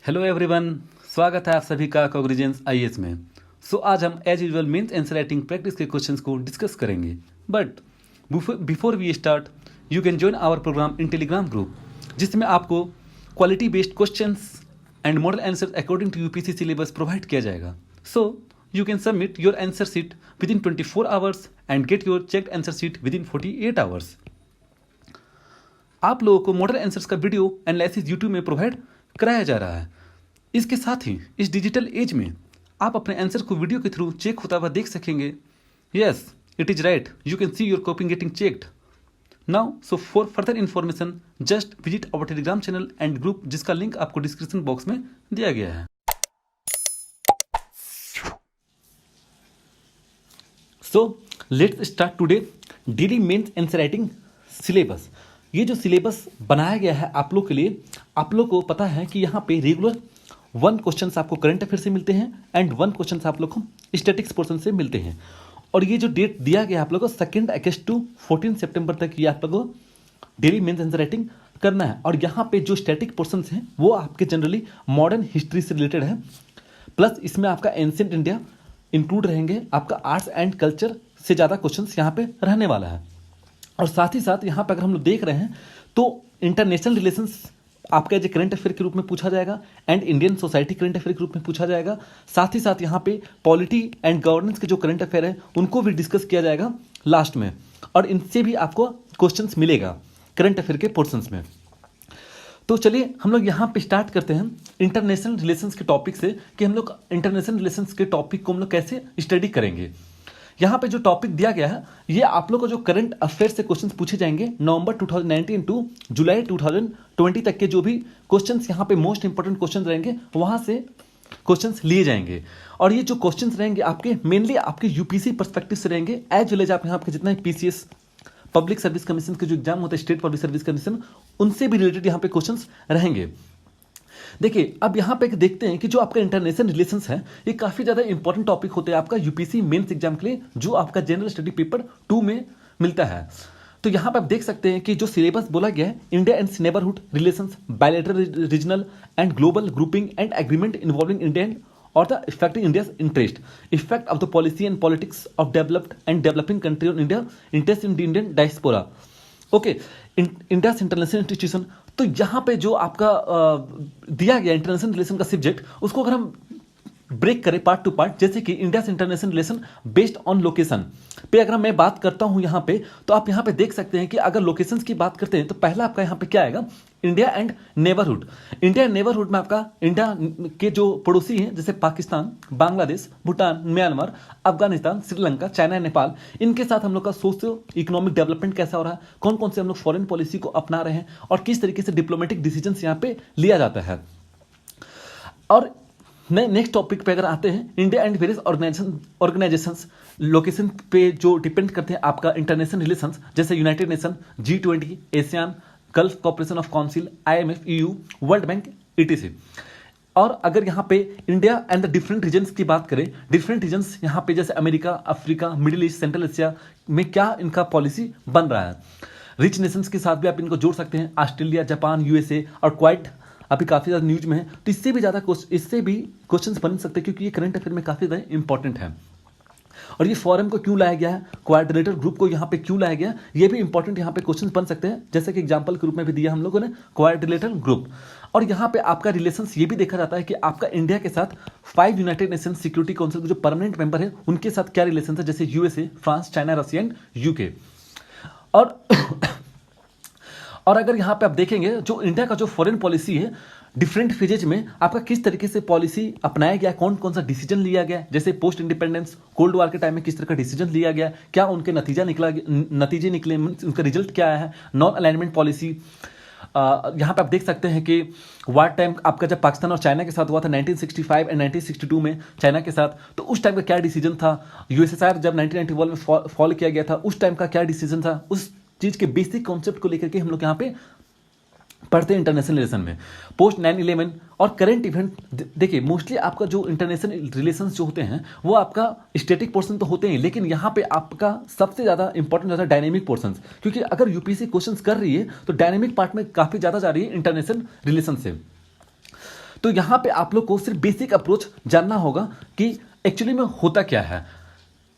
Hello everyone, स्वागत है आप सभी का कॉग्निजेंस आईएएस में। आज हम as usual mains answer writing practice के क्वेश्चंस को डिस्कस करेंगे। But before we start, you can join our programme in Telegram group, जिसमें आपको quality based questions and model answer according to UPSC syllabus provide किया जाएगा। So you can submit your answer sheet within 24 hours and get your checked answer sheet within 48 hours. आप लोगों को model answers का video analysis YouTube में provide कराया जा रहा है। इसके साथ ही इस डिजिटल एज में आप अपने आंसर को वीडियो के थ्रू चेक होता हुआ देख सकेंगे। Yes, it is right, you can see your copying getting checked now. So for further information just visit our Telegram channel and group, जिसका लिंक आपको डिस्क्रिप्शन बॉक्स में दिया गया है। So let's start today daily mains answer writing syllabus. ये जो syllabus बनाया गया है आप लोग के लिए, आप लोग को पता है कि यहाँ पे रेगुलर 1 क्वेश्चन आपको करंट अफेयर से मिलते हैं एंड 1 क्वेश्चन आप लोग को स्टैटिक्स पोर्शन से मिलते हैं। और ये जो डेट दिया गया आप लोग को 2 अगस्त टू 14 सितंबर तक ये आप लोग को डेली मेंस आंसर राइटिंग करना है। और यहाँ पे जो स्टैटिक पोर्शन हैं वो आपके जनरली मॉडर्न हिस्ट्री से रिलेटेड है, प्लस इसमें आपका एंशिएंट इंडिया इंक्लूड रहेंगे। आपका आर्ट्स एंड कल्चर से ज़्यादा क्वेश्चन यहाँ पे रहने वाला है। और साथ ही साथ यहाँ पे अगर हम लोग देख रहे हैं तो इंटरनेशनल रिलेशंस आपका एज ए करंट अफेयर के रूप में पूछा जाएगा and Indian society current affair के रूप में पूछा जाएगा। साथ ही साथ यहाँ पे पॉलिटी एंड गवर्नेंस के जो करंट अफेयर है उनको भी डिस्कस किया जाएगा लास्ट में, और इनसे भी आपको क्वेश्चंस मिलेगा करंट अफेयर के पोर्शंस में। तो चलिए हम लोग यहाँ पे स्टार्ट करते हैं इंटरनेशनल रिलेशंस के टॉपिक से, कि हम लोग इंटरनेशनल रिलेशंस के टॉपिक को हम लोग कैसे स्टडी करेंगे। यहाँ पे जो टॉपिक दिया गया है ये आप लोग को जो करंट अफेयर से क्वेश्चंस पूछे जाएंगे नवंबर 2019 टू जुलाई 2020 तक के जो भी क्वेश्चंस यहाँ पे मोस्ट इंपोर्टेंट क्वेश्चन रहेंगे वहाँ से क्वेश्चंस लिए जाएंगे। और ये जो क्वेश्चंस रहेंगे आपके मेनली आपके यूपीसी पर्सपेक्टिव से रहेंगे, एज वेल एज आप यहाँ पे जितना पीसीएस पब्लिक सर्विस कमीशन के जो एग्जाम होता है, स्टेट पब्लिक सर्विस कमीशन, उनसे भी रिलेटेड यहाँ पे क्वेश्चंस रहेंगे। देखिए अब यहाँ पे देखते हैं कि जो आपका इंटरनेशनल रिलेशंस है ये काफ़ी ज़्यादा इंपॉर्टेंट टॉपिक होते हैं आपका यूपीसी मेंस एग्जाम के लिए, जो आपका जनरल स्टडी पेपर 2 में मिलता है। तो यहाँ पे आप देख सकते हैं कि जो सिलेबस बोला गया है, India and neighbourhood relations, bilateral regional and global grouping and agreement involving India और the affecting India's interest, effect of the policy and politics of developed and developing country on India, interest in the Indian diaspora, okay, India's international institution. तो यहाँ पे जो आपका दिया गया international relation का subject, उसको अगर हम ब्रेक करें पार्ट टू पार्ट, जैसे कि India international relation based on location पे अगर मैं बात करता हूं यहाँ पे, तो आप यहाँ पे देख सकते हैं कि अगर लोकेशंस की बात करते हैं तो पहला आपका यहाँ पे क्या आएगा, India and neighbourhood. India and neighbourhood में आपका इंडिया के जो पड़ोसी हैं जैसे पाकिस्तान, बांग्लादेश, भूटान, म्यांमार, अफगानिस्तान, श्रीलंका, चाइना, नेपाल, इनके साथ हम लोग का सोशियो इकोनॉमिक डेवलपमेंट कैसा हो रहा है, कौन कौन से हम लोग फॉरेन पॉलिसी को अपना रहे हैं और किस तरीके से डिप्लोमेटिक डिसीजन यहाँ पे लिया जाता है। और नेक्स्ट टॉपिक पे अगर आते हैं, India and various organisations location पे जो डिपेंड करते हैं आपका इंटरनेशनल रिलेशंस, जैसे United Nation, G20, ASEAN, Gulf corporation of council, IMF, EU, world bank, etc। और अगर यहाँ पे India and the different regions की बात करें, डिफरेंट रीजन्स यहाँ पे जैसे America, Africa, Middle East, Central Asia में क्या इनका पॉलिसी बन रहा है। रिच नेशंस के साथ भी आप इनको जोड़ सकते हैं, ऑस्ट्रेलिया, जापान, USA, और क्वाइट अभी काफ़ी ज़्यादा न्यूज में है, तो इससे भी क्वेश्चंस बन सकते हैं, क्योंकि ये करंट अफेयर में काफ़ी ज़्यादा इंपॉर्टेंट है। और ये फॉरम को क्यों लाया गया है, क्वाड्रिलेटरल ग्रुप को यहाँ पे क्यों लाया गया, ये भी इंपॉर्टेंट यहाँ पे क्वेश्चंस बन सकते हैं, जैसे कि एग्जांपल के रूप में भी दिया हम लोगों ने क्वाड्रिलेटरल ग्रुप। और यहाँ पे आपका रिलेशंस ये भी देखा जाता है कि आपका इंडिया के साथ 5 यूनाइटेड नेशन सिक्योरिटी काउंसिल के जो परमानेंट मेंबर है उनके साथ क्या रिलेशन है, जैसे USA, France, China, Russia and UK। और अगर यहाँ पे आप देखेंगे जो इंडिया का जो फॉरेन पॉलिसी है, डिफरेंट फेजेज में आपका किस तरीके से पॉलिसी अपनाया गया, कौन कौन सा डिसीजन लिया गया, जैसे पोस्ट इंडिपेंडेंस, कोल्ड वॉर के टाइम में किस तरह का डिसीजन लिया गया, क्या उनके नतीजे निकले, उनका रिजल्ट क्या आया है, नॉन अलाइनमेंट पॉलिसी। यहाँ पे आप देख सकते हैं कि वार टाइम आपका जब पाकिस्तान और चाइना के साथ हुआ था 1965 एंड 1962 में चाइना के साथ, तो उस टाइम का क्या डिसीजन था। USSR जब 1991 में फॉल किया गया था, उस टाइम का क्या डिसीजन था, उस चीज़ के बेसिक कॉन्सेप्ट को लेकर के हम लोग यहाँ पे पढ़ते हैं इंटरनेशनल रिलेशन में। पोस्ट 9/11 और करंट इवेंट, देखिए मोस्टली आपका जो इंटरनेशनल रिलेशंस जो होते हैं वो आपका स्टैटिक पोर्शन तो होते हैं, लेकिन यहाँ पे आपका सबसे ज़्यादा इंपॉर्टेंट होता है डायनेमिक पोर्शन, क्योंकि अगर यूपीएससी क्वेश्चंस कर रही है तो डायनेमिक पार्ट में काफ़ी ज़्यादा जा रही है इंटरनेशनल रिलेशन से। तो तो यहाँ पे आप लोग को सिर्फ बेसिक अप्रोच जानना होगा कि एक्चुअली में होता क्या है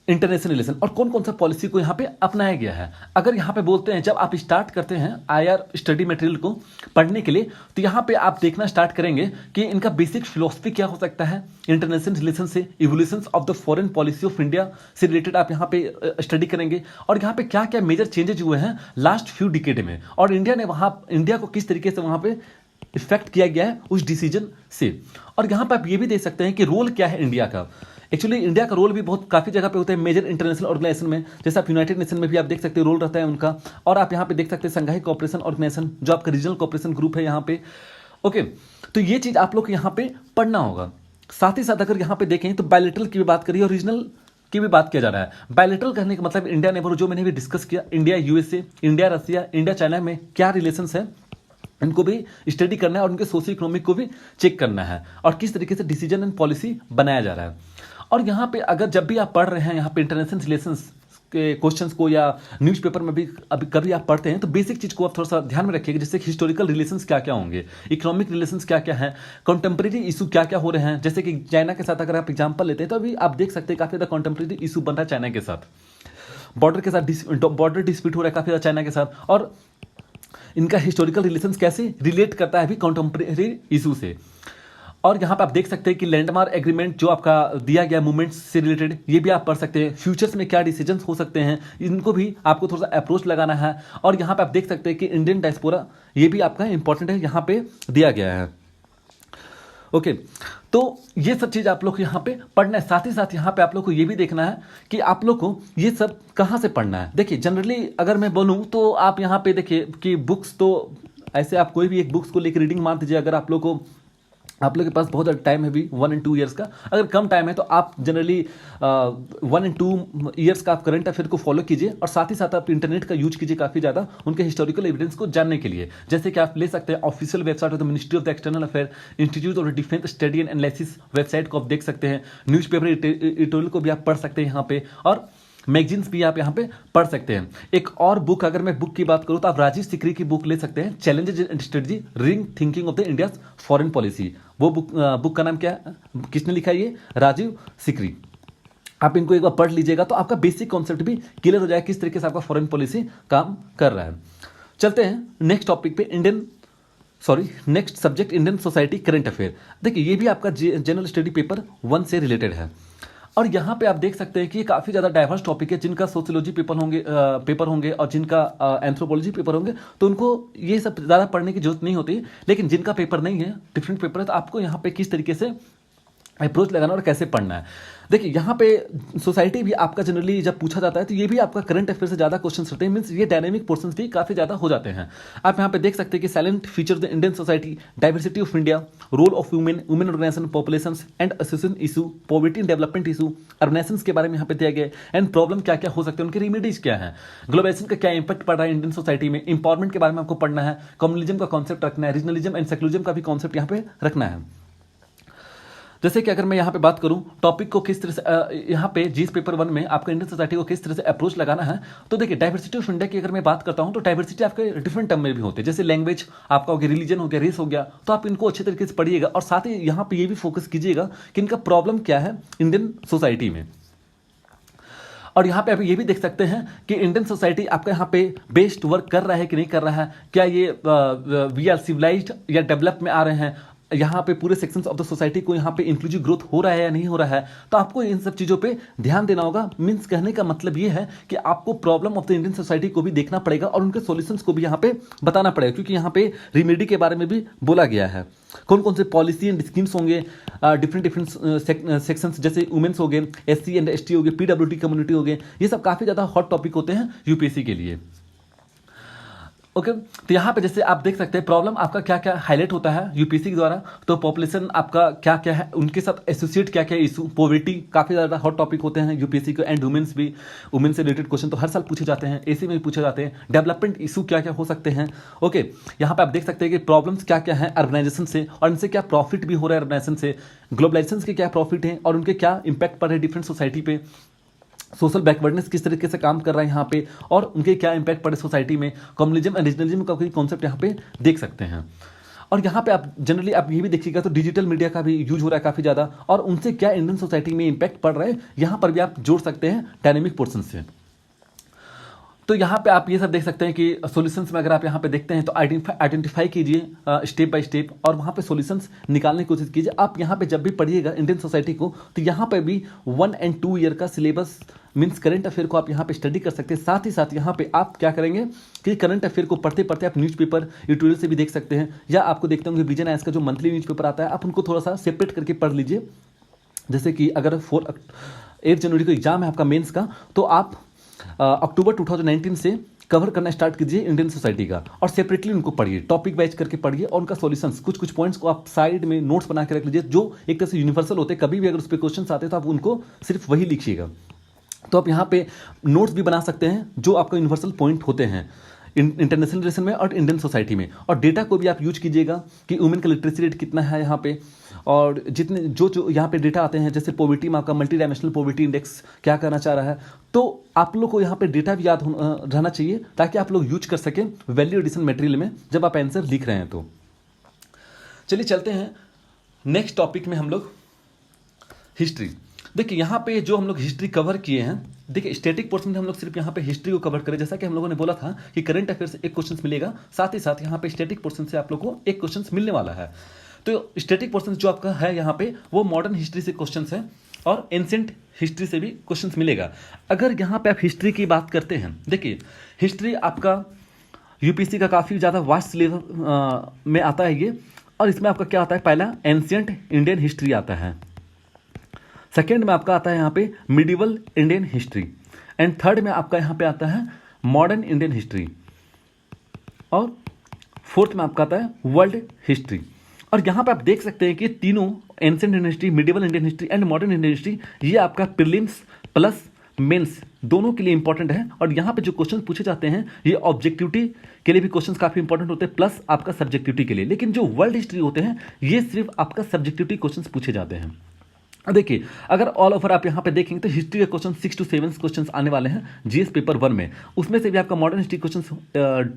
इंटरनेशनल रिलेशन और कौन कौन सा पॉलिसी को यहाँ पे अपनाया गया है। अगर यहाँ पे बोलते हैं जब आप स्टार्ट करते हैं आईआर स्टडी मटेरियल को पढ़ने के लिए, तो यहाँ पे आप देखना स्टार्ट करेंगे कि इनका बेसिक फिलोसफी क्या हो सकता है इंटरनेशनल रिलेशन से, evolution of the foreign policy of India से रिलेटेड आप यहाँ पे स्टडी करेंगे और यहाँ पे क्या क्या मेजर चेंजेज हुए हैं लास्ट फ्यू डिकेड में और इंडिया को किस तरीके से वहाँ पे इफेक्ट किया गया है उस डिसीजन से। और यहाँ पे आप ये भी देख सकते हैं कि रोल क्या है इंडिया का। एक्चुअली इंडिया का रोल भी बहुत काफ़ी जगह पे होता है मेजर इंटरनेशनल ऑर्गेनाइजेशन में, जैसे आप यूनाइटेड नेशन में भी आप देख सकते हैं रोल रहता है उनका, और आप यहाँ पे देख सकते हैं संघाई कोऑपरेशन ऑर्गेनाइजेशन जो आपका रीजनल कोऑपरेशन ग्रुप है यहाँ पे। ओके, तो ये चीज़ आप लोग को यहाँ पे पढ़ना होगा। साथ ही साथ अगर यहाँ पे देखें तो बायलैटरल की भी बात करिए और रीजनल की भी बात किया जा रहा है। बायलैटरल कहने का मतलब इंडिया नेबर जो मैंने भी डिस्कस किया, India USA, India Russia, India China में क्या रिलेशंस है इनको भी स्टडी करना है और उनके सोशियो इकोनॉमिक को भी चेक करना है और किस तरीके से डिसीजन एंड पॉलिसी बनाया जा रहा है। और यहाँ पे अगर जब भी आप पढ़ रहे हैं यहाँ पे इंटरनेशनल रिलेशंस के क्वेश्चंस को या न्यूज़पेपर में भी अभी कभी आप पढ़ते हैं तो बेसिक चीज़ को आप थोड़ा सा ध्यान में रखिएगा, जैसे हिस्टोरिकल रिलेशंस क्या क्या होंगे, इकोनॉमिक रिलेशंस क्या क्या हैं, कंटेम्प्रेरी इशू क्या क्या हो रहे हैं। जैसे कि चाइना के साथ अगर आप एग्जाम्पल लेते हैं तो अभी आप देख सकते हैं काफ़ी ज़्यादा कंटेम्प्रेरी इशू बन रहा है चाइना के साथ, बॉर्डर के साथ बॉर्डर डिस्प्यूट हो रहा है काफ़ी ज़्यादा चाइना के साथ, और इनका हिस्टोरिकल रिलेशंस कैसे रिलेट करता है अभी कंटेम्प्रेरी इशू से। और यहाँ पे आप देख सकते हैं कि लैंडमार्क एग्रीमेंट जो आपका दिया गया मूवमेंट्स से रिलेटेड ये भी आप पढ़ सकते हैं। फ्यूचर्स में क्या डिसीजंस हो सकते हैं इनको भी आपको थोड़ा सा अप्रोच लगाना है। और यहाँ पे आप देख सकते हैं कि इंडियन डायस्पोरा ये भी आपका इंपॉर्टेंट है, यहाँ पे दिया गया है। ओके, तो ये सब चीज़ आप लोग को यहाँ पे पढ़ना है। साथ ही साथ यहाँ पे आप लोग को ये भी देखना है कि आप लोग को ये सब कहाँ से पढ़ना है। देखिए जनरली अगर मैं बोलूँ तो आप यहाँ पे देखिए कि बुक्स तो ऐसे आप कोई भी एक बुक्स को लेकर रीडिंग मान दीजिए। अगर आप लोग के पास बहुत ज़्यादा टाइम है भी 1 and 2 ईयर्स का, अगर कम टाइम है तो आप जनरली 1 and 2 ईयर्स का आप करंट अफेयर को फॉलो कीजिए और साथ ही साथ आप इंटरनेट का यूज कीजिए काफ़ी ज़्यादा उनके हिस्टोरिकल एविडेंस को जानने के लिए। जैसे कि आप ले सकते हैं official website of the ministry of the external affair, institute of defence study and analysis website को आप देख सकते हैं, न्यूज़पेपर एडिटोरियल को भी आप पढ़ सकते हैं यहाँ पे, और मैगजीन्स भी आप यहाँ पे पढ़ सकते हैं। एक और बुक अगर मैं बुक की बात करूँ तो आप राजीव सिकरी की बुक ले सकते हैं, challenges and strategy ring thinking of the India foreign policy. वो बुक का नाम क्या है, किसने लिखा है, ये राजीव सिकरी। आप इनको एक बार पढ़ लीजिएगा तो आपका बेसिक कॉन्सेप्ट भी क्लियर हो जाएगा किस तरीके से आपका फॉरेन पॉलिसी काम कर रहा है। चलते हैं नेक्स्ट टॉपिक पे, next subject Indian society current affair. देखिए ये भी आपका जनरल स्टडी पेपर 1 से रिलेटेड है और यहाँ पे आप देख सकते हैं कि काफ़ी ज़्यादा डाइवर्स टॉपिक है। जिनका सोशियोलॉजी पेपर होंगे और जिनका एंथ्रोपोलॉजी पेपर होंगे तो उनको ये सब ज़्यादा पढ़ने की जरूरत नहीं होती, लेकिन जिनका पेपर नहीं है, डिफरेंट पेपर है, तो आपको यहाँ पे किस तरीके से अप्रोच लगाना और कैसे पढ़ना है। देखिए यहाँ पे सोसाइटी भी आपका जनरली जब पूछा जाता है तो ये भी आपका करंट अफेयर से ज़्यादा क्वेश्चन रहते हैं, मीन्स ये डायनेमिक पोर्शंस भी काफ़ी ज़्यादा हो जाते हैं। आप यहाँ पे देख सकते हैं कि silent feature the Indian society, diversity of India, role of women organisation, population and association issue, poverty and development issue, urbanisation के बारे में यहाँ पे दिया गया है, एंड प्रॉब्लम क्या क्या हो सकते हैं, उनके रेमेडीज क्या है, ग्लोबलाइजेशन का क्या इंपैक्ट पड़ रहा है इंडियन सोसाइटी में, इंपावरमेंट के बारे में आपको पढ़ना है, कम्युनलिज्म का कॉन्सेप्ट रखना है, रीजनलिज्म एंड सेक्युलरिज्म का भी कॉन्सेप्ट यहाँ पे रखना है। जैसे कि अगर मैं यहाँ पे बात करूँ टॉपिक को किस तरह से यहाँ पे जीएस पेपर 1 में आपका इंडियन सोसाइटी को किस तरह से अप्रोच लगाना है, तो देखिए डाइवर्सिटी ऑफ इंडिया की अगर मैं बात करता हूँ तो डाइवर्सिटी आपके डिफरेंट टर्म में भी होते हैं, जैसे लैंग्वेज आपका हो गया, रिलीजन हो गया, रेस हो गया, तो आप इनको अच्छे तरीके से पढ़िएगा और साथ ही यहाँ पे ये भी फोकस कीजिएगा कि इनका प्रॉब्लम क्या है इंडियन सोसाइटी में। और यहाँ पे आप ये भी देख सकते हैं कि इंडियन सोसाइटी आपका यहाँ पे बेस्ट वर्क कर रहा है कि नहीं कर रहा है, क्या ये वी आर सिविलाइज्ड या डेवलप में आ रहे हैं, यहाँ पे पूरे सेक्शंस ऑफ द सोसाइटी को यहाँ पे इंक्लूसिव ग्रोथ हो रहा है या नहीं हो रहा है। तो आपको इन सब चीज़ों पे ध्यान देना होगा। मीन्स कहने का मतलब ये है कि आपको problem of the Indian society को भी देखना पड़ेगा और उनके सॉल्यूशंस को भी यहाँ पे बताना पड़ेगा, क्योंकि यहाँ पे रेमेडी के बारे में भी बोला गया है। कौन कौन से पॉलिसी एंड स्कीम्स होंगे, डिफरेंट सेक्शंस जैसे वुमेन्स हो गए, SC एंड ST हो गए, PWD कम्युनिटी हो गए, ये सब काफ़ी ज़्यादा हॉट टॉपिक होते हैं यूपीएससी के लिए। ओके, तो यहाँ पे जैसे आप देख सकते हैं प्रॉब्लम आपका क्या क्या हाईलाइट होता है यूपीएससी के द्वारा, तो पॉपुलेशन आपका क्या क्या है, उनके साथ एसोसिएट क्या क्या इशू, पॉवर्टी काफ़ी ज़्यादा हॉट टॉपिक होते हैं यूपीएससी को, एंड वुमेन्स भी, वुमेन से रिलेटेड क्वेश्चन तो हर साल पूछे जाते हैं, एसी में भी पूछे जाते हैं, डेवलपमेंट इशू क्या क्या हो सकते हैं। ओके, यहाँ पे आप देख सकते हैं कि प्रॉब्लम्स क्या क्या है अर्बनाइजेशन से और इनसे क्या प्रॉफिट भी हो रहा है अर्बनाइजेशन से, ग्लोबलाइजेशन के क्या प्रॉफिट हैं और उनके क्या इंपैक्ट पड़ रहे हैं डिफरेंट सोसाइटी पे, सोशल बैकवर्डनेस किस तरीके से काम कर रहा है यहाँ पे और उनके क्या इंपैक्ट पड़े सोसाइटी में, कम्युनलिज्म एंड रीजनलिज्म का कोई कॉन्सेप्ट यहाँ पे देख सकते हैं। और यहाँ पे आप जनरली आप ये भी देखिएगा तो डिजिटल मीडिया का भी यूज हो रहा है काफ़ी ज़्यादा, और उनसे क्या इंडियन सोसाइटी में इंपैक्ट पड़ रहा है यहाँ पर भी आप जोड़ सकते हैं डायनेमिक पोर्शन से। तो यहाँ पे आप ये सब देख सकते हैं कि सॉल्यूशंस में अगर आप यहाँ पे देखते हैं तो आइडेंटिफाई कीजिए स्टेप बाय स्टेप, और वहाँ पे सॉल्यूशंस निकालने की कोशिश कीजिए। आप यहाँ पे जब भी पढ़िएगा इंडियन सोसाइटी को तो यहाँ पे भी 1 and 2 ईयर का सिलेबस मीन्स करंट अफेयर को आप यहाँ पे स्टडी कर सकते हैं। साथ ही साथ यहाँ पे आप क्या करेंगे कि करंट अफेयर को पढ़ते पढ़ते आप न्यूज़पेपर एडिटोरियल से भी देख सकते हैं, या आपको देखते होंगे विजन आइस का जो मंथली न्यूज़पेपर आता है आप उनको थोड़ा सा सेपरेट करके पढ़ लीजिए। जैसे कि अगर 8 जनवरी को एग्जाम है आपका मेंस का, तो आप अक्टूबर 2019 से कवर करना स्टार्ट कीजिए इंडियन सोसाइटी का, और सेपरेटली उनको पढ़िए, टॉपिक वाइज करके पढ़िए, और उनका सॉल्यूशंस कुछ कुछ पॉइंट्स को आप साइड में नोट्स बना के रख लीजिए जो एक तरह से यूनिवर्सल होते हैं। कभी भी अगर उस पर क्वेश्चन आते हैं तो आप उनको सिर्फ वही लिखिएगा। तो आप यहाँ पे नोट्स भी बना सकते हैं जो आपका यूनिवर्सल पॉइंट होते हैं इंटरनेशनल रिलेशन में और इंडियन सोसाइटी में। और डेटा को भी आप यूज कीजिएगा कि वुमेन का लिटरेसी रेट कितना है यहाँ पे, और जितने जो यहाँ पे डेटा आते हैं जैसे पॉवर्टी में आपका मल्टी डायमेंशनल पॉवर्टी इंडेक्स क्या करना चाह रहा है, तो आप लोग को यहाँ पे डेटा भी याद रहना चाहिए ताकि आप लोग यूज कर सकें वैल्यू एडिशन मटेरियल में जब आप आंसर लिख रहे हैं। तो चलिए चलते हैं नेक्स्ट टॉपिक में हम लोग हिस्ट्री। देखिए यहाँ पे जो हम लोग हिस्ट्री कवर किए हैं, देखिए स्टैटिक पोर्शन में हम लोग सिर्फ यहाँ पे हिस्ट्री को कवर करें, जैसा कि हम लोगों ने बोला था कि करंट अफेयर से एक क्वेश्चन मिलेगा, साथ ही साथ यहाँ पे स्टैटिक पोर्शन से आप लोग को एक क्वेश्चन मिलने वाला है। तो स्टैटिक पोर्शन जो आपका है यहाँ पे वो मॉडर्न हिस्ट्री से क्वेश्चन है और एंशिएंट हिस्ट्री से भी क्वेश्चन मिलेगा। अगर यहाँ पे आप हिस्ट्री की बात करते हैं, देखिए हिस्ट्री आपका यूपीएससी का काफ़ी ज़्यादा वास्ट सिलेबस में आता है ये, और इसमें आपका क्या आता है, पहला एंशिएंट इंडियन हिस्ट्री आता है, सेकेंड में आपका आता है यहाँ पे medieval Indian history, and third में आपका यहाँ पे आता है मॉडर्न इंडियन हिस्ट्री, और फोर्थ में आपका आता है वर्ल्ड हिस्ट्री। और यहाँ पे आप देख सकते हैं कि तीनों ancient Indian history, medieval Indian history and modern Indian history ये आपका प्रीलिम्स प्लस मेंस दोनों के लिए इंपॉर्टेंट है। और यहाँ पे जो क्वेश्चन पूछे जाते हैं ये ऑब्जेक्टिविटी के लिए भी क्वेश्चन काफी इंपॉर्टेंट होते हैं, प्लस आपका सब्जेक्टिविटी के लिए। लेकिन जो वर्ल्ड हिस्ट्री होते हैं ये सिर्फ आपका सब्जेक्टिविटी क्वेश्चन पूछे जाते हैं। देखिए अगर ऑल ओवर आप यहाँ पे देखेंगे तो हिस्ट्री के क्वेश्चन 6 to 7 क्वेश्चन आने वाले हैं जीएस पेपर 1 में, उसमें से भी आपका मॉडर्न हिस्ट्री क्वेश्चन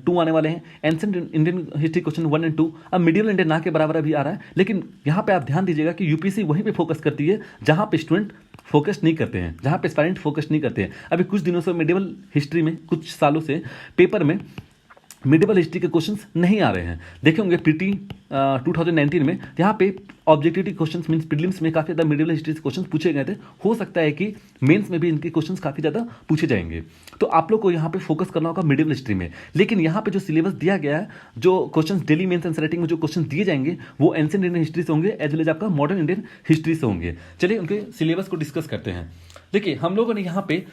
2 आने वाले हैं, ancient Indian history question 1 and 2। अब मिडिवल इंडियन ना के बराबर अभी आ रहा है, लेकिन यहाँ पे आप ध्यान दीजिएगा कि यूपीएससी वहीं पे फोकस करती है जहाँ पे स्टूडेंट फोकस नहीं करते हैं, जहाँ पे एस्पायरेंट फोकस नहीं करते हैं। अभी कुछ दिनों से मिडिवल हिस्ट्री में, कुछ सालों से पेपर में मिडिवल हिस्ट्री के क्वेश्चंस नहीं आ रहे हैं। देखे होंगे पीटी 2019 में यहाँ पे ऑब्जेक्टिविटी क्वेश्चंस मींस प्रीलिम्स में काफ़ी ज़्यादा मिडिवल हिस्ट्री से क्वेश्चंस पूछे गए थे। हो सकता है कि मेंस में भी इनके क्वेश्चंस काफ़ी ज़्यादा पूछे जाएंगे, तो आप लोग को यहाँ पे फोकस करना होगा मिडिवल हिस्ट्री में। लेकिन यहाँ पे जो सिलेबस दिया गया है, जो question daily mains and writing में जो क्वेश्चन दिए जाएंगे वो एंशिएंट इंडियन हिस्ट्री से होंगे एज वेल एज आपका मॉडर्न इंडियन हिस्ट्री से होंगे। चलिए उनके सिलेबस को डिस्कस करते हैं। देखिए हम लोगों ने यहाँ पे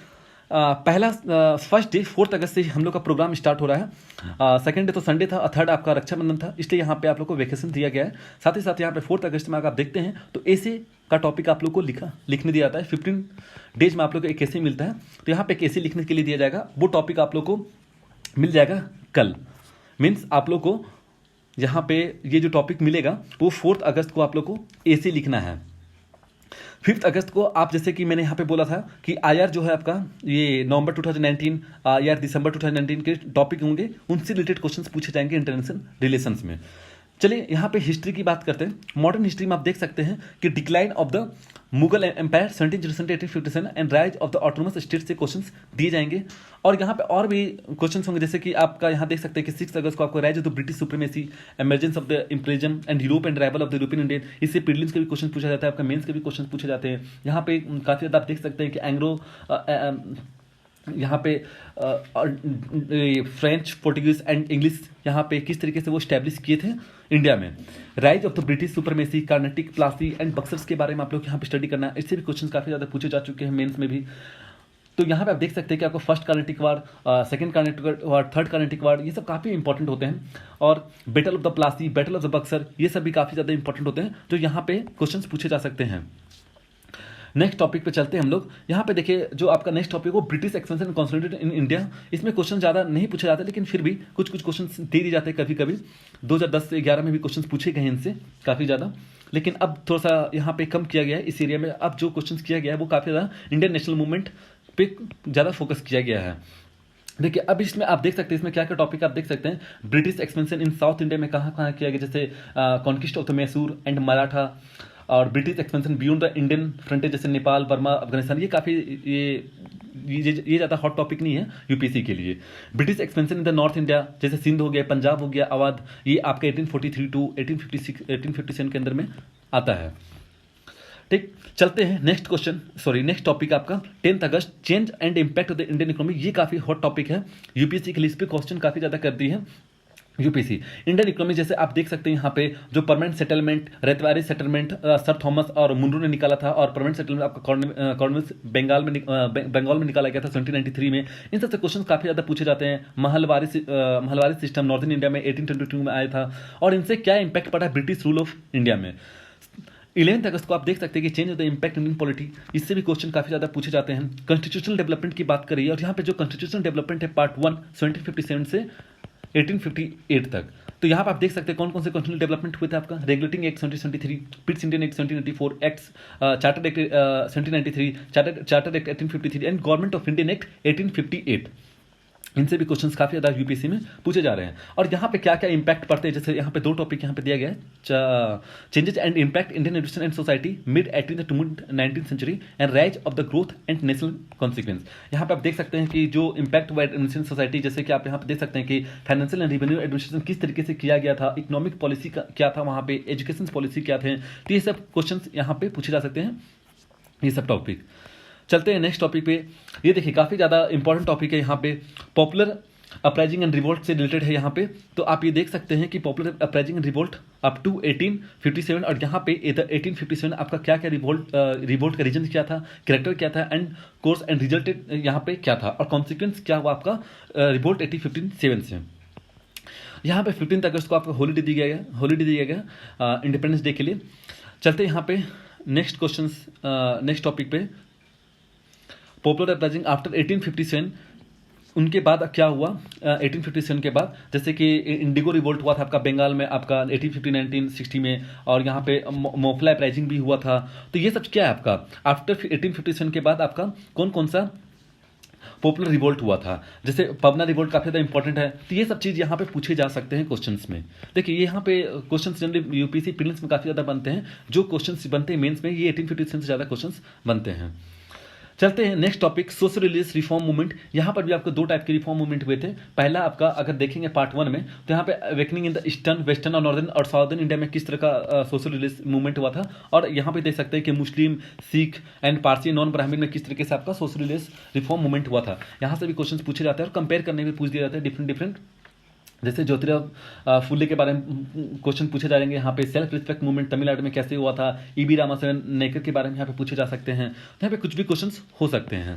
पहला फर्स्ट डे 4 अगस्त से हम लोग का प्रोग्राम स्टार्ट हो रहा है। सेकंड डे तो संडे था, थर्ड आपका रक्षाबंधन था, इसलिए यहाँ पे आप लोग को वैकेशन दिया गया है। साथ ही साथ यहाँ पे 4 अगस्त में अगर आप देखते हैं तो एसे का टॉपिक आप लोग को लिखने दिया जाता है। 15 डेज में आप लोग को एक एसे मिलता है, तो यहाँ पे एक एसे लिखने के लिए दिया जाएगा। वो टॉपिक आप लोग को मिल जाएगा कल, मीन्स आप लोग को यहाँ पे ये जो टॉपिक मिलेगा वो 4 अगस्त को आप लोग को एसे लिखना है। 5 अगस्त को आप, जैसे कि मैंने यहाँ पे बोला था कि आईआर जो है आपका ये नवंबर 2019 या दिसंबर 2019 के टॉपिक होंगे, उनसे रिलेटेड क्वेश्चंस पूछे जाएंगे इंटरनेशनल रिलेशंस में। चलिए यहाँ पे हिस्ट्री की बात करते हैं। मॉडर्न हिस्ट्री में आप देख सकते हैं कि decline of the Mughal empire 1757 and rise of the autonomous state से क्वेश्चंस दिए जाएंगे। और यहाँ पे और भी क्वेश्चंस होंगे, जैसे कि आपका यहाँ देख सकते हैं कि 6 अगस्त को आपको rise of the British supremacy, emergence of the imperialism and Europe and arrival of the European Indian, इससे प्रीलिम्स के भी क्वेश्चन पूछा जाता है, आपका मेंस के भी क्वेश्चन पूछे जाते हैं। यहाँ पे काफ़ी ज़्यादा आप देख सकते हैं कि एंग्लो यहाँ पे फ्रेंच, पोर्टुगीज एंड इंग्लिश यहाँ पे किस तरीके से वो स्टैब्लिश किए थे इंडिया में। Rise of the British supremacy, Carnatic, Plassey and boxers के बारे में आप लोग यहाँ पे स्टडी करना है। इससे भी क्वेश्चन काफ़ी ज़्यादा पूछे जा चुके हैं मेंस में भी। तो यहाँ पे आप देख सकते हैं कि आपको फर्स्ट कार्नेटिक वार, सेकंड कार्नेटिक वार, थर्ड कार्नेटिक वार, ये सब काफ़ी इंपॉर्टेंट होते हैं। और battle of the Plassey, battle of the Buxar, ये सब भी काफ़ी ज़्यादा इंपॉर्टेंट होते हैं, जो यहाँ पे क्वेश्चन पूछे जा सकते हैं। नेक्स्ट टॉपिक पे चलते हैं हम लोग। यहाँ पे देखिए जो आपका नेक्स्ट टॉपिक वो British expansion and consolidation in India. इसमें क्वेश्चन ज़्यादा नहीं पूछे जाते, लेकिन फिर भी कुछ क्वेश्चन दे दिए जाते हैं कभी कभी। 2010 से 11 में भी क्वेश्चन पूछे गए इनसे काफ़ी ज़्यादा, लेकिन अब थोड़ा सा यहाँ पे कम किया गया है इस एरिया में। अब जो क्वेश्चन किया गया है वो काफ़ी ज़्यादा इंडियन नेशनल मूवमेंट पे ज़्यादा फोकस किया गया है। देखिए अब इसमें आप देख सकते हैं, इसमें क्या क्या टॉपिक आप देख सकते हैं। British expansion in South India में कहाँ कहाँ किया गया, जैसे conquest of the Mysore and Maratha, और British expansion beyond the Indian frontage जैसे नेपाल, बर्मा, अफगानिस्तान। ये काफ़ी ये ज़्यादा हॉट टॉपिक नहीं है यूपीएससी के लिए। British expansion in the north India जैसे सिंध हो गया, पंजाब हो गया, अवध, ये आपके 1843 टू 1857 के अंदर में आता है। ठीक, चलते हैं next question, sorry next topic आपका 10 अगस्त, change and impact of the Indian economy. ये काफ़ी हॉट टॉपिक है यूपीएससी के लिए, इस पे क्वेश्चन काफ़ी ज़्यादा करती है यूपीएससी। इंडियन इकोनॉमी जैसे आप देख सकते हैं यहाँ पे जो permanent settlement, Ryotwari settlement sir Thomas और मुंडू ने निकाला था, और परमानेंट सेटलमेंट आपका कॉर्नवालिस बंगाल में निकाला गया था 1793 में। इन सबसे क्वेश्चन काफ़ी ज़्यादा पूछे जाते हैं। महलवारी सिस्टम नॉर्दर्न इंडिया में 1822 में आया था, और इनसे क्या इंपैक्ट पड़ा है ब्रिटिश रूल ऑफ इंडिया में। 11 अगस्त को आप देख सकते हैं कि change of the impact Indian polity, इससे भी क्वेश्चन काफी ज्यादा पूछे जाते हैं। कॉन्स्टिट्यूशनल डेवलपमेंट की बात करिए, और यहाँ पे जो कॉन्स्टिट्यूशनल डेवलपमेंट है पार्ट 1 1757 से 1858 तक, तो यहाँ पे आप देख सकते हैं कौन कौन से कॉन्स्टिट्यूशनल डेवलपमेंट हुए थे आपका। Regulating act 1773, Pitt's Indian act 1794, acts charter act 1793, charter act 1853 and government of Indian act 1858। इनसे भी क्वेश्चंस काफी ज्यादा यूपीएससी में पूछे जा रहे हैं। और यहाँ पे क्या क्या इंपैक्ट पड़ते हैं, जैसे यहाँ पे दो टॉपिक यहाँ पे दिया गया है, changes and impact Indian education and society mid 18th to mid 19th century and rise of the growth and national consequence. यहाँ पे आप देख सकते हैं कि जो इंपैक्ट हुआ एजुकेशन सोसाइटी, जैसे कि आप यहाँ पे देख सकते हैं कि फाइनेंशियल एंड रेवेन्यू एडमिनिस्ट्रेशन किस तरीके से किया गया था, इकोनॉमिक पॉलिसी क्या था वहाँ पे, एजुकेशन पॉलिसी क्या थे, तो ये सब क्वेश्चन यहाँ पे पूछे जा सकते हैं, ये सब टॉपिक। चलते हैं नेक्स्ट टॉपिक पे। ये देखिए काफ़ी ज़्यादा इंपॉर्टेंट टॉपिक है यहाँ पे, पॉपुलर अपराइजिंग एंड रिवोल्ट से रिलेटेड है यहाँ पे। तो आप ये देख सकते हैं कि popular uprising and revolt up to 1857, और यहाँ पे 1857 आपका क्या क्या रिवोल्ट का रीजन क्या था, कैरेक्टर क्या था, एंड कोर्स एंड रिजल्ट यहाँ पे क्या था, और कॉन्सिक्वेंस क्या हुआ आपका रिवोल्ट 1857 से। यहाँ पे 15 अगस्त को आपको हॉलीडे दिया गया इंडिपेंडेंस डे के लिए। चलते हैं यहाँ पे नेक्स्ट क्वेश्चन, नेक्स्ट टॉपिक पे, पॉपुलर अपराइजिंग आफ्टर 1857। उनके बाद क्या हुआ 1857 के बाद, जैसे कि इंडिगो रिवोल्ट हुआ था आपका बंगाल में आपका 1850-1960 में, और यहाँ पे मोफला अपराइजिंग भी हुआ था। तो ये सब क्या है आपका आफ्टर 1857 के बाद आपका कौन कौन सा पॉपुलर रिवोल्ट हुआ था, जैसे पबना रिवोल्ट काफी ज्यादा इंपॉर्टेंट है। तो ये सब चीज यहाँ पे पूछे जा सकते हैं क्वेश्चंस में। देखिए ये यहाँ पे क्वेश्चंस जनरली यूपीएससी प्रीलिम्स में काफी ज्यादा बनते हैं, जो क्वेश्चंस बनते हैं मेंस में ये 1857 से ज्यादा क्वेश्चंस बनते हैं। चलते हैं next topic, social religious reform movement. यहाँ पर भी आपको दो टाइप के रिफॉर्म मूवमेंट हुए थे। पहला आपका अगर देखेंगे पार्ट 1 में, तो यहाँ पे awakening in the eastern, western और नॉर्दर्न और साउदर्न इंडिया में किस तरह का सोशल रिलीजियस मूवमेंट हुआ था, और यहाँ पे देख सकते हैं कि मुस्लिम, सिख एंड पारसी नॉन ब्राह्मण में किस तरीके से आपका सोशल रिलीजियस रिफॉर्म मूवमेंट हुआ था। यहाँ से भी क्वेश्चन पूछे जाते हैं और कंपेयर करने में पूछ दिया जाता है डिफरेंट, जैसे ज्योतिराव फुले के बारे में क्वेश्चन पूछे जाएंगे। यहाँ पे सेल्फ रिस्पेक्ट मूवमेंट तमिलनाडु में कैसे हुआ था, ईबी रामास्वामी नेकर के बारे में यहाँ पे पूछे जा सकते हैं। यहाँ पे कुछ भी क्वेश्चंस हो सकते हैं।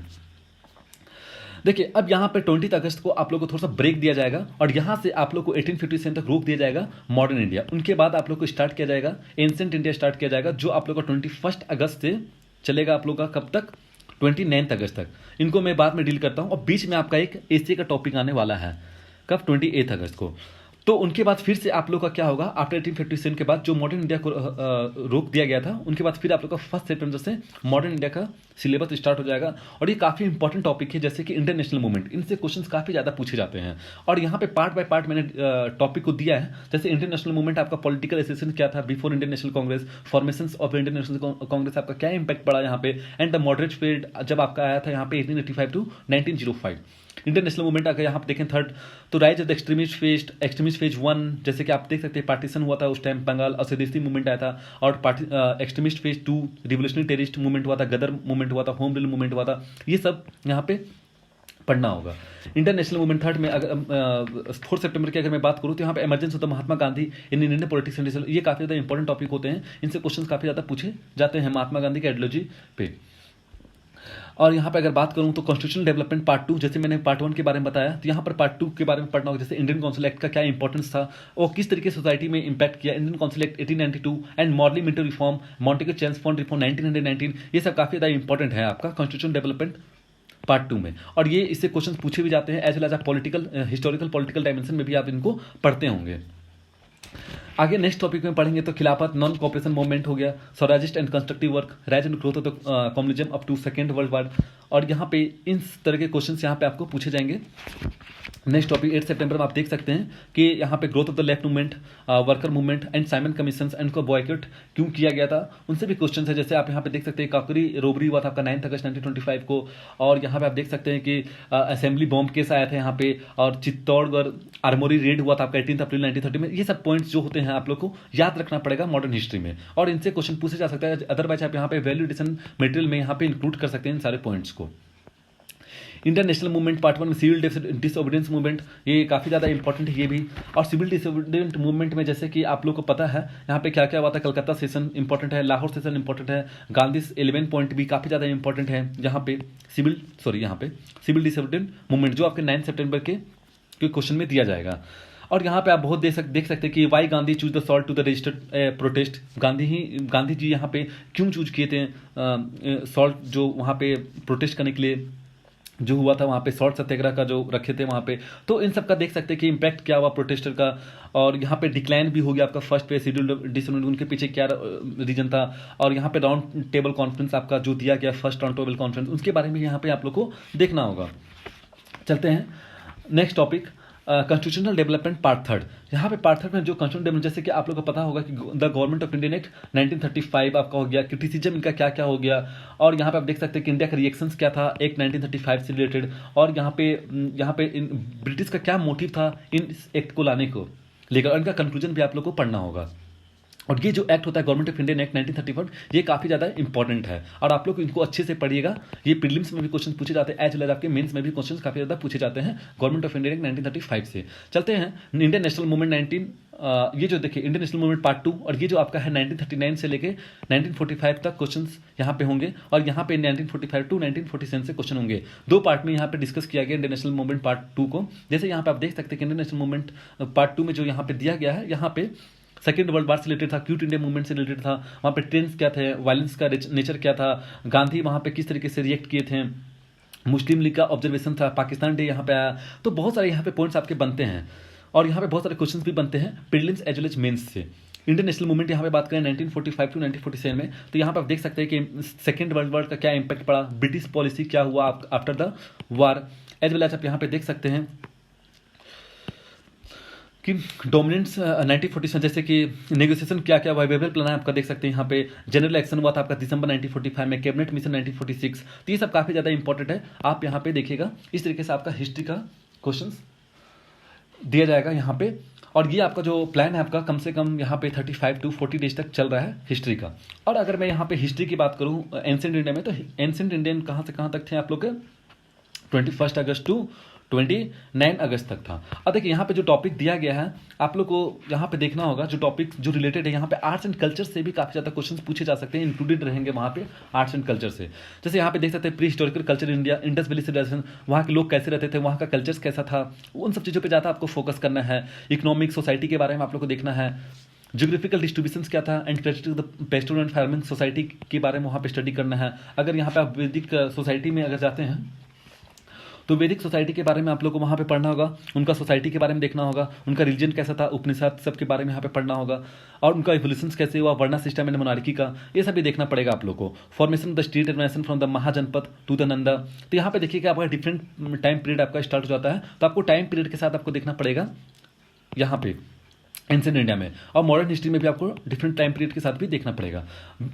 देखिए अब यहाँ पे 20 अगस्त को आप लोग को थोड़ा सा ब्रेक दिया जाएगा, और यहाँ से आप लोग को 1857 तक रोक दिया जाएगा मॉडर्न इंडिया। उनके बाद आप लोग को स्टार्ट किया जाएगा एंशिएंट इंडिया स्टार्ट किया जाएगा, जो आप लोग का 21 अगस्त से चलेगा आप लोग का कब तक, 29 अगस्त तक। इनको मैं बाद में डील करता हूँ, और बीच में आपका एक एशिया का टॉपिक आने वाला है कब, 28 अगस्त को। तो उनके बाद फिर से आप लोग का क्या होगा आफ्टर 1857 के बाद जो मॉडर्न इंडिया को रोक दिया गया था, उनके बाद फिर आप लोग का 1 सितंबर से मॉडर्न इंडिया का सिलेबस स्टार्ट हो जाएगा। और ये काफी इंपॉर्टेंट टॉपिक है, जैसे कि इंटरनेशनल मूवमेंट, इनसे क्वेश्चंस काफी ज्यादा पूछे जाते हैं। और यहाँ पे पार्ट बाय पार्ट मैंने टॉपिक को दिया है, जैसे इंटरनेशनल मूवमेंट आपका पॉलिटिकल एसोसिएशन क्या था before Indian national Congress, formation of Indian national Congress आपका क्या इंपैक्ट पड़ा यहाँ पे, एंड द मॉडरेट पीरियड जब आपका आया था यहाँ पे 1885 टू 1905। इंटरनेशनल मूवमेंट अगर यहाँ पे देखें थर्ड, तो rise of the extremist phase 1, जैसे कि आप देख सकते हैं पार्टीशन हुआ था उस टाइम, बंगाल और स्वदेशी मूवमेंट आया था, और extremist phase 2 revolutionary terrorist movement हुआ था, गदर मूवमेंट हुआ था, होम रूल मूवमेंट हुआ था। ये सब यहाँ पे पढ़ना होगा। इंटरनेशनल मूवमेंट थर्ड में अगर 4 सितंबर की अगर मैं बात करूँ, तो यहाँ पे इमरजेंस होता है Mahatma Gandhi in Indian politics and, ये काफी ज्यादा इंपॉर्टेंट टॉपिक होते हैं, इनसे क्वेश्चन काफी ज्यादा पूछे जाते हैं महात्मा गांधी के आइडियोलॉजी पे। और यहाँ पे अगर बात करूँ तो कॉन्स्टिट्यूशनल डेवलपमेंट पार्ट 2, जैसे मैंने पार्ट 1 के बारे में बताया, तो यहाँ पर पार्ट 2 के बारे में पढ़ना होगा, जैसे इंडियन काउंसिल एक्ट का क्या इंपॉर्टेंस था और किस तरीके से सोसाइटी में इंपैक्ट किया, Indian council act 1892 and Morley Minto reform, Montague Chelmsford reform 1919, ये सब काफी ज़्यादा इंपॉर्टेंट है आपका कॉन्स्टिट्यूशनल डेवलपमेंट पार्ट 2 में। और ये इससे क्वेश्चन पूछे भी जाते हैं, एज वेल एज आप पॉलिटिकल हिस्टोरिकल पॉलिटिकल डायमेंशन में भी आप इनको पढ़ते होंगे। आगे नेक्स्ट टॉपिक में पढ़ेंगे तो खिलाफत, नॉन कॉपरेशन मूवमेंट हो गया, Swarajist and constructive work, rise and growth of the communism up to second world war. और यहाँ पे इन तरह के क्वेश्चंस यहाँ पे आपको पूछे जाएंगे। नेक्स्ट टॉपिक 8 सितंबर में आप देख सकते हैं कि यहाँ पे growth of the left movement, worker movement and Simon commission and को बॉयकॉट क्यों किया गया था, उनसे भी क्वेश्चन है। जैसे आप यहाँ पे देख सकते हैं काकरी रोबरी हुआ था आपका 9 अगस्त 1925 को, और यहाँ पे आप देख सकते हैं कि असेंबली बॉम्ब केस आया था यहाँ पे, और चित्तौड़गढ़ आर्मोरी रेड हुआ था आपका 18 अप्रैल 1930 में। ये सब पॉइंट्स जो होते हैं आप लोग को याद रखना पड़ेगा मॉडर्न हिस्ट्री में, और इनसे क्वेश्चन पूछे जा सकता है। अदरवाइज आप यहाँ पे वैल्यू एडिशन मटेरियल में यहाँ पे इंक्लूड कर सकते हैं इन सारे पॉइंट्स को। इंडियन नेशनल मूवमेंट पार्ट 1 में सिविल डिसओबीडियंस मूवमेंट, ये काफ़ी ज़्यादा इंपॉर्टेंट है ये भी। और सिविल डिसओबीडियंट मूवमेंट में जैसे कि आप लोग को पता है यहाँ पे क्या क्या हुआ था, कलकत्ता सेशन इंपॉर्टेंट है, लाहौर सेशन इंपॉर्टेंट है, गांधी 11 पॉइंट भी काफ़ी ज़्यादा इंपॉर्टेंट है। यहाँ पे सिविल डिसओबीडियंट मूवमेंट जो आपके 9 सितंबर के क्वेश्चन में दिया जाएगा। और यहाँ पे आप बहुत देख सकते हैं कि why Gandhi choose the salt to the registered protest, Gandhi ji यहाँ पे क्यों चूज किए थे सॉल्ट जो वहाँ पे प्रोटेस्ट करने के लिए जो हुआ था, वहाँ पे सॉल्ट सत्याग्रह का जो रखे थे वहाँ पे। तो इन सब का देख सकते हैं कि इम्पैक्ट क्या हुआ प्रोटेस्टर का। और यहाँ पे डिक्लाइन भी हो गया आपका फर्स्ट पे शेड्यूल डिसोबीडियंट, उनके पीछे क्या रीजन था। और यहाँ पे राउंड टेबल कॉन्फ्रेंस आपका जो दिया गया फर्स्ट राउंड टेबल कॉन्फ्रेंस, उसके बारे में यहाँ पे आप लोग को देखना होगा। चलते हैं next topic, constitutional development part 3। यहाँ पे पार्ट 3 में जो कॉन्स्टिट्यूशनल डेवलपमेंट, जैसे कि आप लोगों को पता होगा कि the government of Indian act 1935 आपका हो गया, क्रिटिसिज्म इनका क्या क्या हो गया। और यहाँ पे आप देख सकते हैं कि इंडिया का रिएक्शंस क्या था एक्ट 1935 से रिलेटेड, और यहाँ पे ब्रिटिश का क्या मोटिव था इन एक्ट को लाने को लेकर, और इनका कंक्लूजन भी आप लोग को पढ़ना होगा। और ये जो एक्ट होता है गवर्नमेंट ऑफ इंडियन एक्ट 1935, ये काफ़ी ज़्यादा इंपॉर्टेंट है, और आप लोग इनको अच्छे से पढ़िएगा। ये प्रीलिम्स में भी क्वेश्चन पूछे जाते हैं, एज वेल एज आपके मेंस में भी क्वेश्चन काफ़ी ज़्यादा पूछे जाते हैं गवर्नमेंट ऑफ इंडियन एक्ट 1935 से। चलते हैं इंडियन नेशनल मूवमेंट ये जो देखिए इंडियन नेशनल मूवमेंट पार्ट 2, और ये जो आपका है 1939 से लेके 1945 तक क्वेश्चंस यहाँ पे होंगे, और यहाँ पे 1945 टू 1947 से क्वेश्चन होंगे। 2 पार्ट में यहाँ पे डिस्कस किया गया इंडियन नेशनल मूवमेंट पार्ट 2 को। जैसे यहाँ पे आप देख सकते हैं कि इंडियन नेशनल मूवमेंट पार्ट 2 में जो यहाँ पे दिया गया है, यहाँ पे सेकेंड वर्ल्ड वार से रिलेटेड था, क्यूट इंडिया मूवमेंट से रिलेटेड था, वहाँ पे ट्रेंड्स क्या थे, वायलेंस का नेचर क्या था, गांधी वहाँ पे किस तरीके से रिएक्ट किए थे, मुस्लिम लीग का ऑब्जर्वेशन था, पाकिस्तान डे यहाँ पे आया। तो बहुत सारे यहाँ पे पॉइंट्स आपके बनते हैं, और यहाँ पे बहुत सारे क्वेश्चंस भी बनते हैं prelims as well as mains से। इंडियन नेशनल मूवमेंट यहाँ पे बात करें 1945 टू 1947 में, तो यहाँ पे आप देख सकते हैं कि सेकेंड वर्ल्ड वार का क्या इंपैक्ट पड़ा, ब्रिटिश पॉलिसी क्या हुआ after the war, as well as आप यहाँ पे देख सकते हैं कि डोमिनेंस 1947, जैसे कि नेगोशिएशन क्या क्या वाइवेबल प्लान है आपका देख सकते हैं। यहाँ पे जनरल एक्शन हुआ था आपका दिसंबर 1945 में, कैबिनेट मिशन 1946। तो ये सब काफ़ी ज़्यादा इंपॉर्टेंट है, आप यहाँ पे देखिएगा। इस तरीके से आपका हिस्ट्री का क्वेश्चंस दिया जाएगा यहाँ पे। और ये आपका जो प्लान है आपका कम से कम यहाँ पे 35 टू 40 डेज तक चल रहा है हिस्ट्री का। और अगर मैं यहाँ पे हिस्ट्री की बात करूँ एंशिएंट इंडिया में, तो एंशिएंट इंडियन कहाँ से कहाँ तक थे आप लोग के 21 अगस्त टू 29 अगस्त तक था। अब देखिए यहाँ पे जो टॉपिक दिया गया है आप लोग को यहाँ पे देखना होगा, जो टॉपिक जो रिलेटेड है यहाँ पे आर्ट्स एंड कल्चर से भी काफ़ी ज़्यादा क्वेश्चंस पूछे जा सकते हैं, इंक्लूडेड रहेंगे वहाँ पे आर्ट्स एंड कल्चर से। जैसे यहाँ पे देख सकते हैं pre historical culture India, Indus valley civilisation, वहाँ के लोग कैसे रहते थे, वहाँ का कल्चर कैसा था, उन सब चीज़ों पर ज़्यादा आपको फोकस करना है। इकोनॉमिक सोसाइटी के बारे में आप लोग को देखना है, ज्योग्राफिकल डिस्ट्रीब्यूशंस क्या था, and pastoral and farming society के बारे में वहाँ पे स्टडी करना है। अगर यहाँ पे आप वैदिक सोसाइटी में अगर जाते हैं तो वैदिक सोसाइटी के बारे में आप लोग को वहाँ पे पढ़ना होगा, उनका सोसाइटी के बारे में देखना होगा, उनका रिलीजन कैसा था, उपनिषद सब के बारे में यहाँ पे पढ़ना होगा, और उनका इवोल्यूशन कैसे हुआ, वर्णा सिस्टम एंड मोनार्की का, ये सब भी देखना पड़ेगा आप लोग को। Formation of the state administration from the Mahajanapada to the Nanda. तो यहाँ पे देखिएगा आपका डिफरेंट टाइम पीरियड आपका स्टार्ट हो जाता है, तो आपको टाइम पीरियड के साथ आपको देखना पड़ेगा यहाँ पे एंशिएंट इंडिया में। और मॉडर्न हिस्ट्री में भी आपको डिफरेंट टाइम पीरियड के साथ भी देखना पड़ेगा।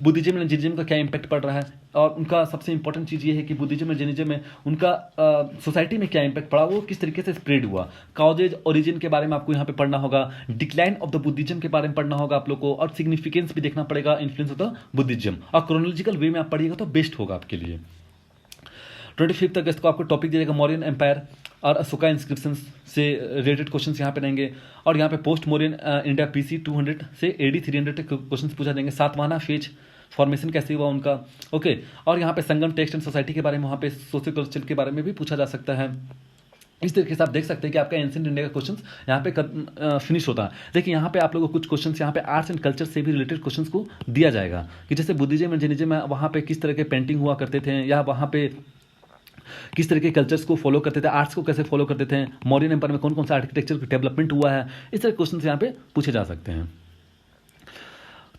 बुद्धिज्म एंड जैनिज्म का क्या इंपैक्ट पड़ रहा है, और उनका सबसे इंपॉर्टेंट चीज़ ये है कि बुद्धिज्म एंड जैनिज्म में उनका सोसाइटी में क्या इंपैक्ट पड़ा, वो किस तरीके से स्प्रेड हुआ। कॉजेज ओरिजिन के बारे में आपको यहाँ पे पढ़ना होगा, डिक्लाइन ऑफ द बुद्धिज्म के बारे में पढ़ना होगा आप लोग को, और सिग्निफिकेंस भी देखना पड़ेगा इन्फ्लुएंस ऑफ द बुद्धिज्म। और क्रोनोलॉजिकल वे में आप पढ़िएगा तो बेस्ट होगा आपके लिए। 25 अगस्त को आपको टॉपिक दिया जाएगा मौर्यन एम्पायर और अशोका इंस्क्रिप्शन से रिलेटेड क्वेश्चंस यहाँ पे रहेंगे। और यहाँ पे पोस्ट मौर्यन इंडिया पीसी 200 से एडी 300 तक क्वेश्चंस पूछा जाएंगे। सातवाना फेज फॉर्मेशन कैसे हुआ उनका, ओके। और यहाँ पे संगम टेक्स्ट एंड सोसाइटी के बारे में, वहाँ पे सोशियो कल्चर के बारे में भी पूछा जा सकता है। इस तरीके से आप देख सकते हैं कि आपका एंशिएंट इंडिया का क्वेश्चंस यहाँ पे फिनिश होता है। देखिए यहाँ पे आप लोगों को कुछ क्वेश्चंस यहाँ पे आर्ट्स एंड कल्चर से भी रिलेटेड क्वेश्चंस को दिया जाएगा, कि जैसे बुद्धिज्म एंड जैनिज्म में वहाँ पे किस तरह के पेंटिंग हुआ करते थे, या वहाँ पे किस तरह के कल्चर्स को फॉलो करते थे, आर्ट्स को कैसे फॉलो करते थे, मौर्यन एम्पायर में कौन कौन सा आर्किटेक्चर डेवलपमेंट हुआ है, इस तरह के क्वेश्चन यहाँ पे पूछे जा सकते हैं।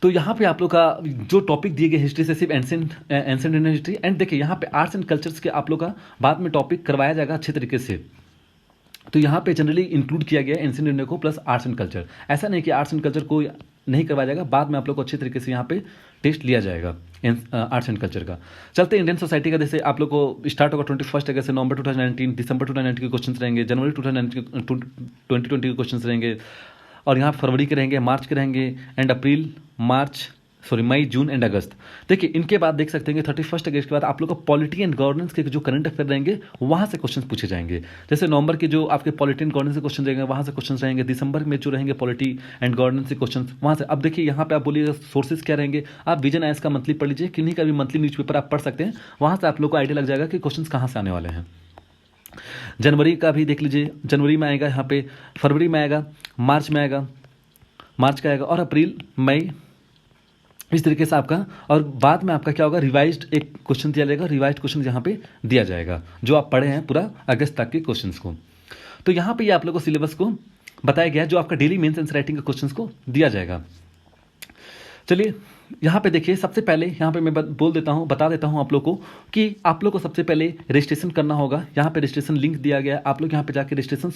तो यहाँ पे आप लोग का जो टॉपिक दिए गए हिस्ट्री से सिर्फ एंसेंट इंडियन हिस्ट्री, एंड देखिए यहाँ पे आर्ट्स एंड कल्चर्स के आप लोग का बाद में टॉपिक करवाया जाएगा अच्छे तरीके से। तो यहाँ पे जनरली इंक्लूड किया गया एंशिएंट इंडिया को प्लस आर्ट्स एंड कल्चर। ऐसा नहीं कि आर्ट्स एंड कल्चर को नहीं करवाया जाएगा, बाद में आप लोग को अच्छे तरीके से यहाँ पे टेस्ट लिया जाएगा आर्ट्स एंड कल्चर का। चलते इंडियन सोसाइटी का, जैसे आप लोग को स्टार्ट होगा 21 अगस्त से नवंबर 2019, दिसंबर 2019 के क्वेश्चन रहेंगे, जनवरी 2020 के क्वेश्चन रहेंगे, और यहाँ फरवरी के रहेंगे, मार्च के रहेंगे, and April May, June and August. देखिए इनके बाद देख सकते हैं कि 31 अगस्त के बाद आप लोग का पॉलिटी एंड गवर्नेंस के जो करंट अफेयर रहेंगे वहाँ से क्वेश्चन पूछे जाएंगे। जैसे नवंबर के जो आपके पॉलिटी एंड गवर्नेंस के क्वेश्चन रहेंगे वहाँ से क्वेश्चन रहेंगे, दिसंबर में जो रहेंगे पॉलिटी एंड गवर्नेंस के क्वेश्चन वहाँ से। अब देखिए यहाँ पे आप बोलिएगा सोर्सेज क्या रहेंगे, आप विजन आइस का मंथली पढ़ लीजिए, किन्हीं का भी मंथली न्यूज़पेपर आप पढ़ सकते हैं, वहाँ से आप लोग को आइडिया लग जाएगा कि क्वेश्चन कहाँ से आने वाले हैं। जनवरी का भी देख लीजिए, जनवरी में आएगा, यहाँ पे फरवरी में आएगा, मार्च में आएगा, मार्च का आएगा, और अप्रैल मई, इस तरीके से आपका। और बाद में आपका क्या होगा, रिवाइज्ड एक क्वेश्चन दिया जाएगा, रिवाइज्ड क्वेश्चन यहाँ पे दिया जाएगा जो आप पढ़े हैं पूरा अगस्त तक के क्वेश्चंस को। तो यहाँ पे ये आप लोग को सिलेबस को बताया गया जो आपका डेली मेंस आंसर राइटिंग के क्वेश्चंस को दिया जाएगा। चलिए यहाँ पे देखिए, सबसे पहले यहाँ पे मैं बता देता हूँ आप लोग को कि आप लोग को सबसे पहले रजिस्ट्रेशन करना होगा। यहाँ पे रजिस्ट्रेशन लिंक दिया गया है, आप लोग यहाँ पे जाके रजिस्ट्रेशन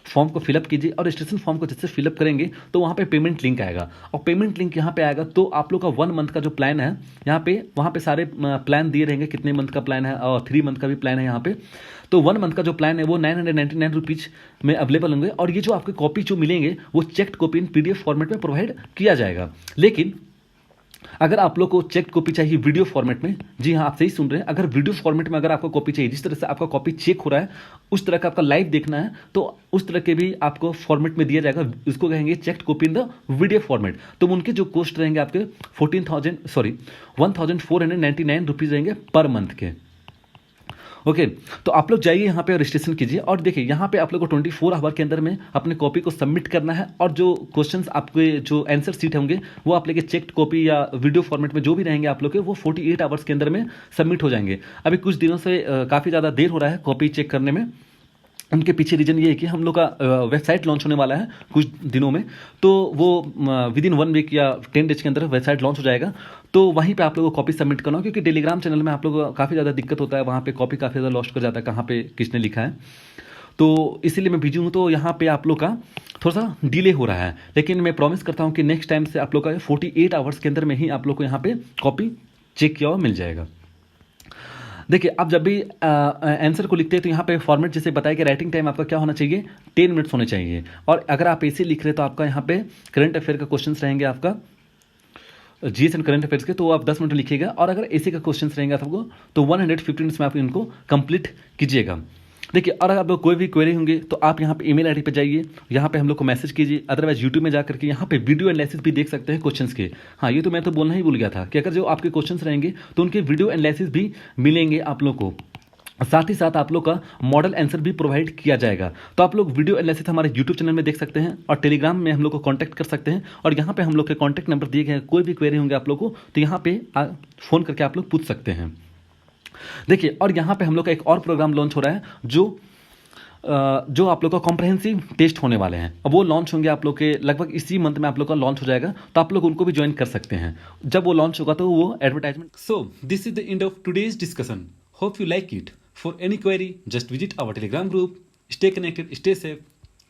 फॉर्म को फिलअप कीजिए, और रजिस्ट्रेशन फॉर्म को जैसे फिलअप करेंगे तो वहाँ पे पेमेंट लिंक आएगा, और पेमेंट लिंक यहाँ पे आएगा तो आप लोग का 1 मंथ का जो प्लान है यहाँ पे, वहाँ पे सारे प्लान दिए रहेंगे, कितने मंथ का प्लान है, और 3 मंथ का भी प्लान है यहाँ पे। तो 1 मंथ का जो प्लान है वो 999 रुपीज़ में अवेलेबल होंगे, और ये जो आपके कॉपी जो मिलेंगे वो checked copy in PDF format में प्रोवाइड किया जाएगा। लेकिन अगर आप लोग को चेक कॉपी चाहिए वीडियो फॉर्मेट में, जी हाँ आप सही सुन रहे हैं, अगर वीडियो फॉर्मेट में अगर आपको कॉपी चाहिए, जिस तरह से आपका कॉपी चेक हो रहा है उस तरह का आपका लाइव देखना है, तो उस तरह के भी आपको फॉर्मेट में दिया जाएगा, इसको कहेंगे checked copy in the video format. तो उनके जो कॉस्ट रहेंगे आपके 1499 रुपीज़ रहेंगे पर मंथ के। ओके तो आप लोग जाइए यहाँ पे रजिस्ट्रेशन कीजिए, और देखिए यहाँ पे आप लोग को 24 आवर के अंदर में अपने कॉपी को सबमिट करना है, और जो क्वेश्चंस आपके जो आंसर सीट होंगे वो आप लेके चेक्ड कॉपी या वीडियो फॉर्मेट में जो भी रहेंगे आप लोग के, वो 48 आवर्स के अंदर में सबमिट हो जाएंगे। अभी कुछ दिनों से काफ़ी ज़्यादा देर हो रहा है कॉपी चेक करने में, उनके पीछे रीजन ये है कि हम लोग का वेबसाइट लॉन्च होने वाला है कुछ दिनों में, तो वो विदिन 1 वीक या 10 डेज के अंदर वेबसाइट लॉन्च हो जाएगा। तो वहीं पे आप लोगों को कॉपी सबमिट करना हो, क्योंकि टेलीग्राम चैनल में आप लोगों को काफ़ी ज़्यादा दिक्कत होता है, वहाँ पे कॉपी काफ़ी ज़्यादा लॉस्ट कर जाता है, कहाँ पे किसने लिखा है, तो इसीलिए मैं बिजी हूँ। तो यहाँ पे आप लोग का थोड़ा सा डिले हो रहा है, लेकिन मैं प्रॉमिस करता हूँ कि नेक्स्ट टाइम से आप लोग का 48 आवर्स के अंदर में ही आप लोग को यहाँ पे कॉपी चेक किया हुआ मिल जाएगा। देखिए आप जब भी आंसर को लिखते हैं तो यहाँ पे फॉर्मेट जैसे बताया कि राइटिंग टाइम आपका क्या होना चाहिए, 10 मिनट्स होने चाहिए, और अगर आप ऐसे लिख रहे तो आपका यहाँ पे करंट अफेयर का क्वेश्चन रहेंगे आपका GS एंड करंट अफेयर्स के, तो आप 10 मिनट लिखिएगा, और अगर ऐसे का क्वेश्चन रहेंगे आपको तो 150 मिनट्स में आप इनको कंप्लीट कीजिएगा। देखिए और अगर आप लोग कोई भी क्वेरी होंगे तो आप यहाँ पे ईमेल आईडी पे जाइए, यहाँ पे हम लोग को मैसेज कीजिए, अदरवाइज यूट्यूब में जाकर के यहाँ पे वीडियो एनालिसिस भी देख सकते हैं क्वेश्चंस के। हाँ ये तो मैं तो बोलना ही भूल गया था कि अगर जो आपके क्वेश्चंस रहेंगे तो उनके वीडियो एनालिसिस भी मिलेंगे आप लोग को, साथ ही साथ आप लोग का मॉडल आंसर भी प्रोवाइड किया जाएगा। तो आप लोग वीडियो एनालिसिस हमारे यूट्यूब चैनल में देख सकते हैं, और टेलीग्राम में हम लोग को कांटेक्ट कर सकते हैं, और यहाँ पे हम लोग के कांटेक्ट नंबर दिए गए हैं, कोई भी क्वेरी होंगे आप लोग को तो यहाँ पे फ़ोन करके आप लोग पूछ सकते हैं। देखिए और यहाँ पे हम लोग का एक और प्रोग्राम लॉन्च हो रहा है जो आप लोग का कॉम्प्रहेंसिव टेस्ट होने वाले हैं, अब वो लॉन्च होंगे आप लोग के लगभग इसी मंथ में आप लोग का लॉन्च हो जाएगा, तो आप लोग उनको भी ज्वाइन कर सकते हैं। जब वो लॉन्च होगा तो वो advertisement. So this is the end of today's discussion, hope you like it. For any query, just visit our Telegram group. Stay connected, stay safe.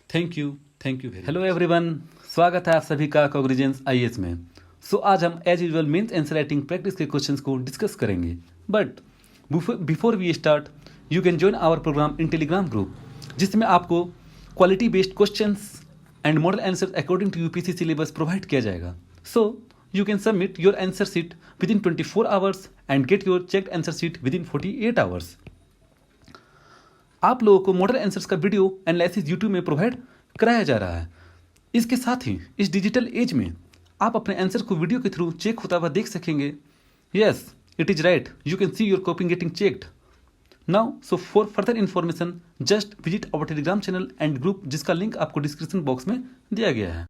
Thank you very much. Hello everyone, स्वागत है आप सभी का cognizance IAS में। आज हम as usual mains answer writing practice के questions को डिस्कस करेंगे, but before we start you can join our programme in Telegram group, जिसमें आपको quality based questions and model answer according to UPSC syllabus provide किया जाएगा। You can submit your answer sheet within 24 hours and get your checked answer sheet within 48 hours. आप लोगों को model answers का video analysis YouTube में provide कराया जा रहा है। इसके साथ ही इस डिजिटल एज में आप अपने आंसर को वीडियो के थ्रू चेक होता हुआ देख सकेंगे। Yes it is right, you can see your copy getting checked now. So for further information just visit our Telegram channel and group, जिसका लिंक आपको डिस्क्रिप्शन बॉक्स में दिया गया है।